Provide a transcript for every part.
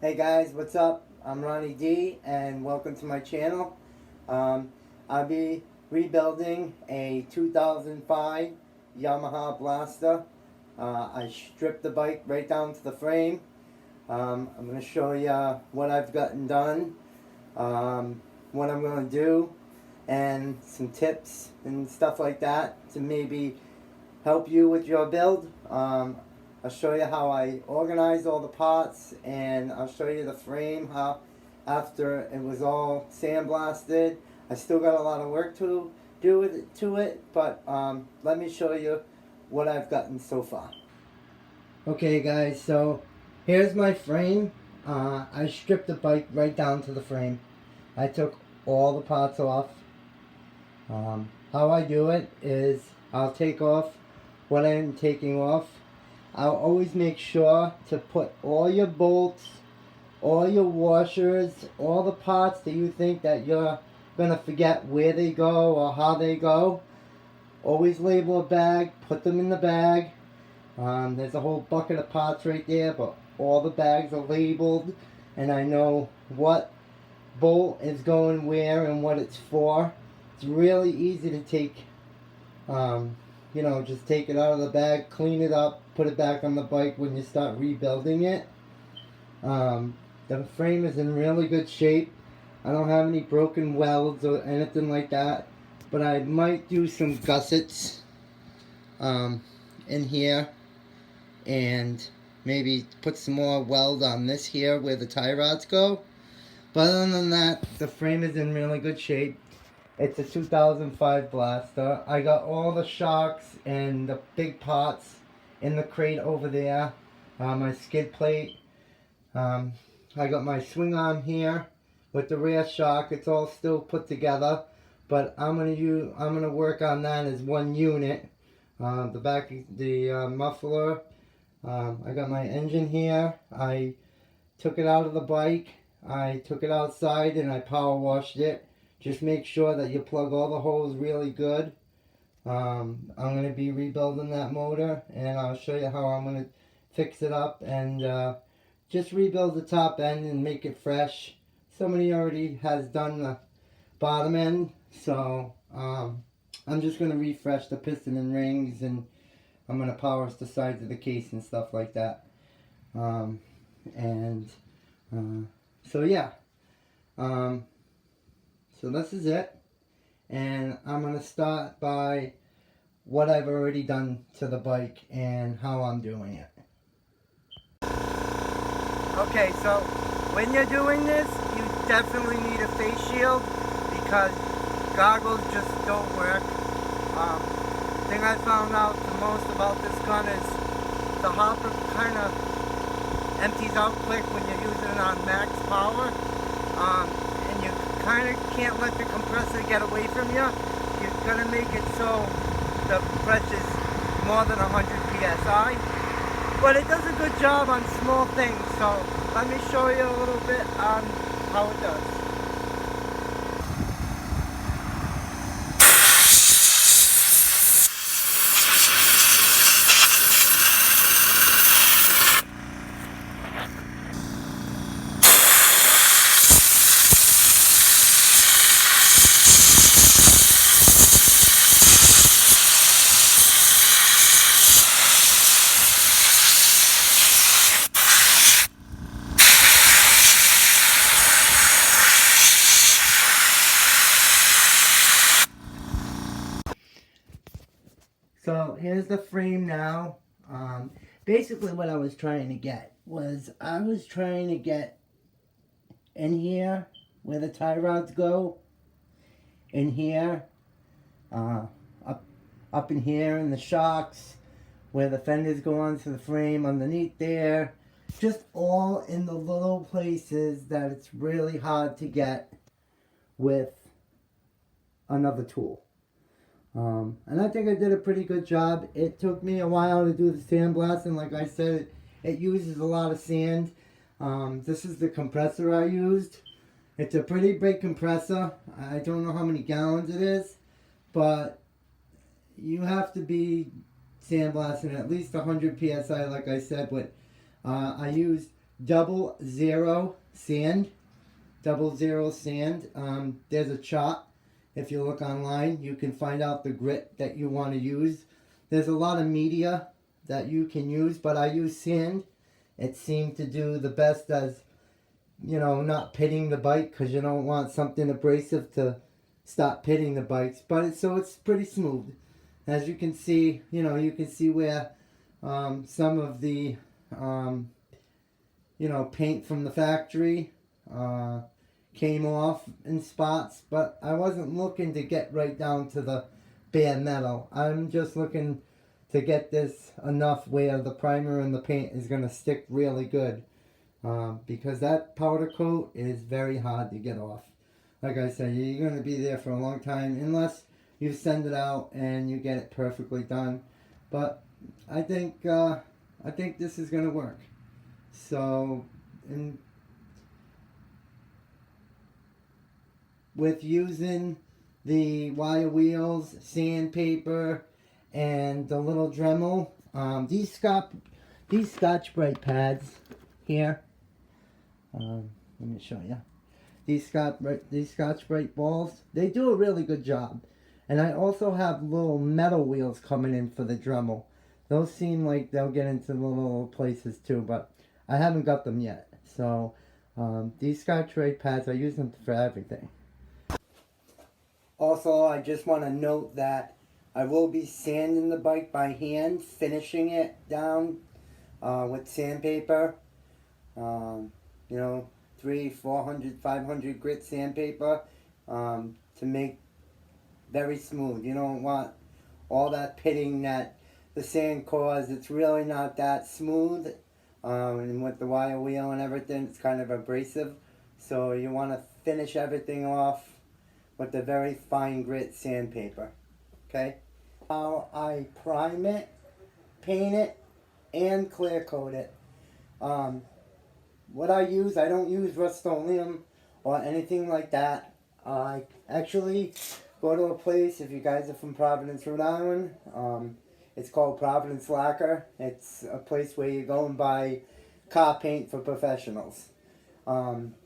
Hey guys, what's up? I'm Ronnie D and welcome to my channel. I'll be rebuilding a 2005 Yamaha Blaster. I stripped the bike right down to the frame. I'm going to show you what I've gotten done, what I'm going to do, and some tips and stuff like that to maybe help you with your build. I'll show you how I organized all the parts, and I'll show you the frame, how after it was all sandblasted. I still got a lot of work to do to it, but let me show you what I've gotten so far. Okay guys, so here's my frame. I stripped the bike right down to the frame. I took all the parts off. How I do it is I'll take off what I'm taking off. I'll always make sure to put all your bolts, all your washers, all the parts that you think that you're going to forget where they go or how they go. Always label a bag, put them in the bag. There's a whole bucket of parts right there, but all the bags are labeled and I know what bolt is going where and what it's for. It's really easy to take, just take it out of the bag, clean it up, put it back on the bike when you start rebuilding it. The frame is in really good shape. I don't have any broken welds or anything like that, but I might do some gussets in here and maybe put some more weld on this here where the tie rods go. But other than that, the frame is in really good shape. It's a 2005 Blaster. I got all the shocks and the big parts in the crate over there. My skid plate. I got my swing arm here with the rear shock. It's all still put together, but I'm gonna work on that as one unit. The back, the muffler. I got my engine here. I took it out of the bike. I took it outside and I power washed it. Just make sure that you plug all the holes really good. I'm going to be rebuilding that motor, and I'll show you how I'm going to fix it up and just rebuild the top end and make it fresh. Somebody already has done the bottom end, so I'm just going to refresh the piston and rings, and I'm going to polish the sides of the case and stuff like that. So yeah. So this is it, and I'm going to start by what I've already done to the bike and how I'm doing it. Okay, so when you're doing this, you definitely need a face shield because goggles just don't work. The thing I found out the most about this gun is the hopper kind of empties out quick when you're using it on max power. And you kind of can't let the compressor get away from you. You've got to make it so the pressure's more than 100 psi. But it does a good job on small things, so let me show you a little bit on how it does. So here's the frame now. Basically what I was trying to get was I was trying to get in here where the tie rods go, in here, up in here in the shocks, where the fenders go onto the frame, underneath there, just all in the little places that it's really hard to get with another tool. And I think I did a pretty good job. It took me a while to do the sandblasting. Like I said, it uses a lot of sand. This is the compressor I used. It's a pretty big compressor. I don't know how many gallons it is, but you have to be sandblasting at least 100 psi, like I said. But I used double zero sand. Double zero sand. There's a chart. If you look online, you can find out the grit that you want to use. There's a lot of media that you can use, but I use sand. It seemed to do the best as, you know, not pitting the bike, because you don't want something abrasive to stop pitting the bikes. But it's pretty smooth. As you can see, you know, you can see where some of the, you know, paint from the factory came off in spots, but I wasn't looking to get right down to the bare metal. I'm just looking to get this enough where the primer and the paint is going to stick really good, because that powder coat is very hard to get off. Like I said, you're going to be there for a long time unless you send it out and you get it perfectly done. But I think this is going to work. So, and with using the wire wheels, sandpaper, and the little Dremel, these Scotch-Brite pads here. Let me show you. These Scotch-Brite balls, they do a really good job. And I also have little metal wheels coming in for the Dremel. Those seem like they'll get into the little places too, but I haven't got them yet. So these Scotch-Brite pads, I use them for everything. Also, I just want to note that I will be sanding the bike by hand, finishing it down with sandpaper. You know, 300, 400, 500 grit sandpaper to make very smooth. You don't want all that pitting that the sand causes. It's really not that smooth. And with the wire wheel and everything, it's kind of abrasive. So you want to finish everything off with the very fine grit sandpaper. Okay? How I prime it, paint it, and clear coat it. What I use, I don't use Rust-Oleum or anything like that. I actually go to a place, if you guys are from Providence, Rhode Island, it's called Providence Lacquer. It's a place where you go and buy car paint for professionals.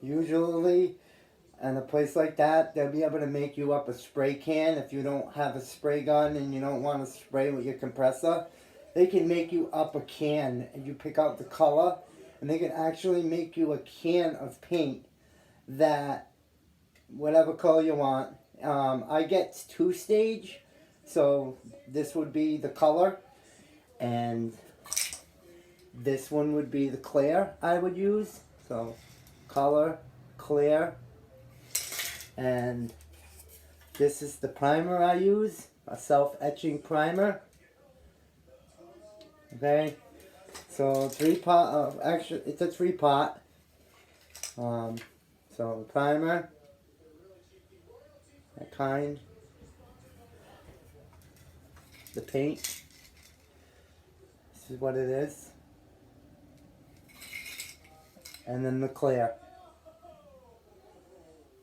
Usually, in a place like that, they'll be able to make you up a spray can if you don't have a spray gun and you don't want to spray with your compressor. They can make you up a can, and you pick out the color, and they can actually make you a can of paint that, whatever color you want. I get 2-stage, so this would be the color, and this one would be the clear I would use. So color, clear, and this is the primer I use, a self-etching primer. Okay, so 3-pot, actually it's a 3-pot. So primer, that kind, the paint, this is what it is, and then the clear.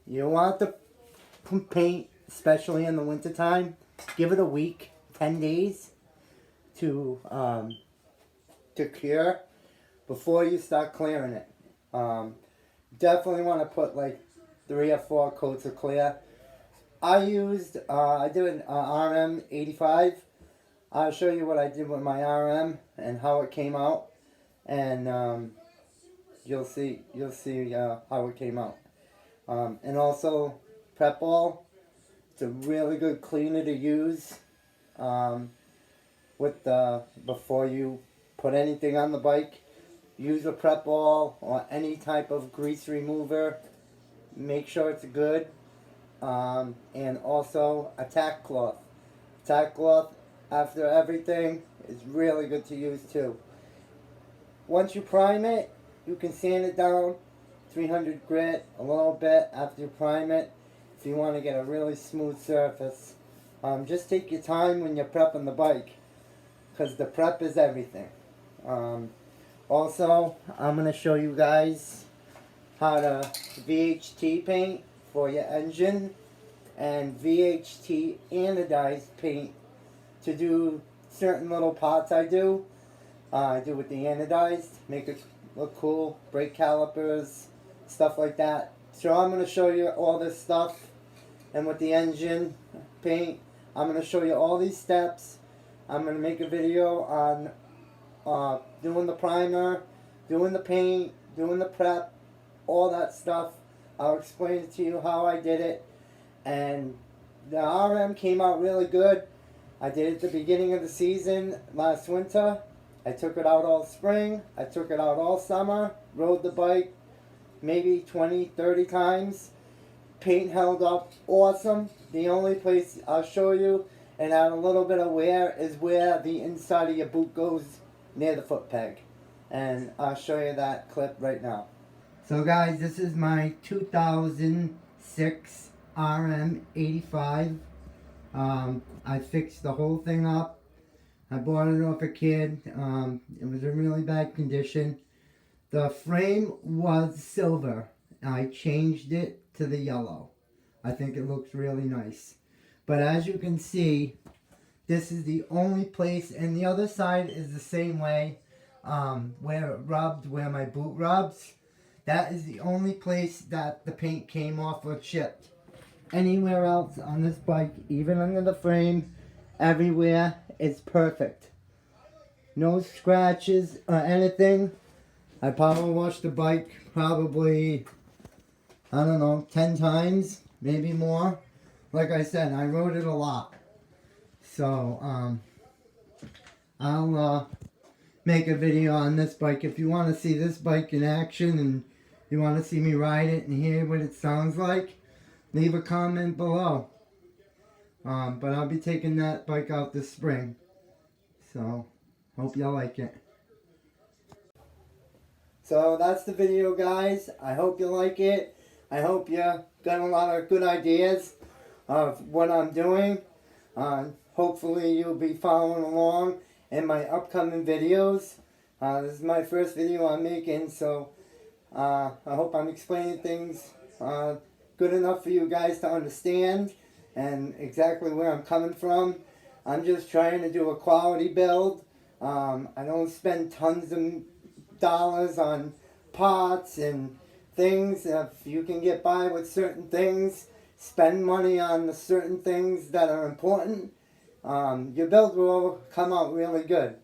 You want the paint, especially in the winter time, give it a week, 10 days to cure before you start clearing it. Definitely want to put like 3 or 4 coats of clear. I did an RM 85. I'll show you what I did with my RM and how it came out, and you'll see how it came out. And also Prep Ball. It's a really good cleaner to use before you put anything on the bike. Use a Prep Ball or any type of grease remover. Make sure it's good. And also a tack cloth. Tack cloth after everything is really good to use too. Once you prime it, you can sand it down 300 grit a little bit after you prime it if you want to get a really smooth surface. Just take your time when you're prepping the bike, because the prep is everything. Also, I'm going to show you guys how to VHT paint for your engine and VHT anodized paint to do certain little parts I do. I do with the anodized, make it look cool, brake calipers, stuff like that. So I'm going to show you all this stuff, and with the engine, paint, I'm going to show you all these steps. I'm going to make a video on doing the primer, doing the paint, doing the prep, all that stuff. I'll explain to you how I did it, and the RM came out really good. I did it at the beginning of the season last winter. I took it out all spring. I took it out all summer. Rode the bike maybe 20, 30 times. Paint held up awesome. The only place I'll show you and add a little bit of wear is where the inside of your boot goes near the foot peg. And I'll show you that clip right now. So guys, this is my 2006 RM85. I fixed the whole thing up. I bought it off a kid. It was in really bad condition. The frame was silver. I changed it to the yellow. I think it looks really nice. But as you can see, this is the only place, and the other side is the same way, where it rubbed, where my boot rubs. That is the only place that the paint came off or chipped. Anywhere else on this bike, even under the frame, everywhere, it's perfect. No scratches or anything. I power washed the bike probably, I don't know, 10 times, maybe more. Like I said, I rode it a lot. So, I'll make a video on this bike. If you want to see this bike in action and you want to see me ride it and hear what it sounds like, leave a comment below. But I'll be taking that bike out this spring. So, hope y'all like it. So that's the video, guys. I hope you like it. I hope you got a lot of good ideas of what I'm doing. Hopefully you'll be following along in my upcoming videos. This is my first video I'm making, so I hope I'm explaining things good enough for you guys to understand and exactly where I'm coming from. I'm just trying to do a quality build. I don't spend tons of dollars on parts and things. If you can get by with certain things, spend money on the certain things that are important, your build will come out really good.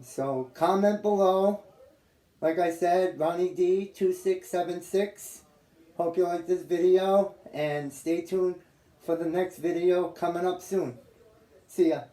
So comment below. Like I said, Ronnie D 2676. Hope you like this video, and stay tuned for the next video coming up soon. See ya.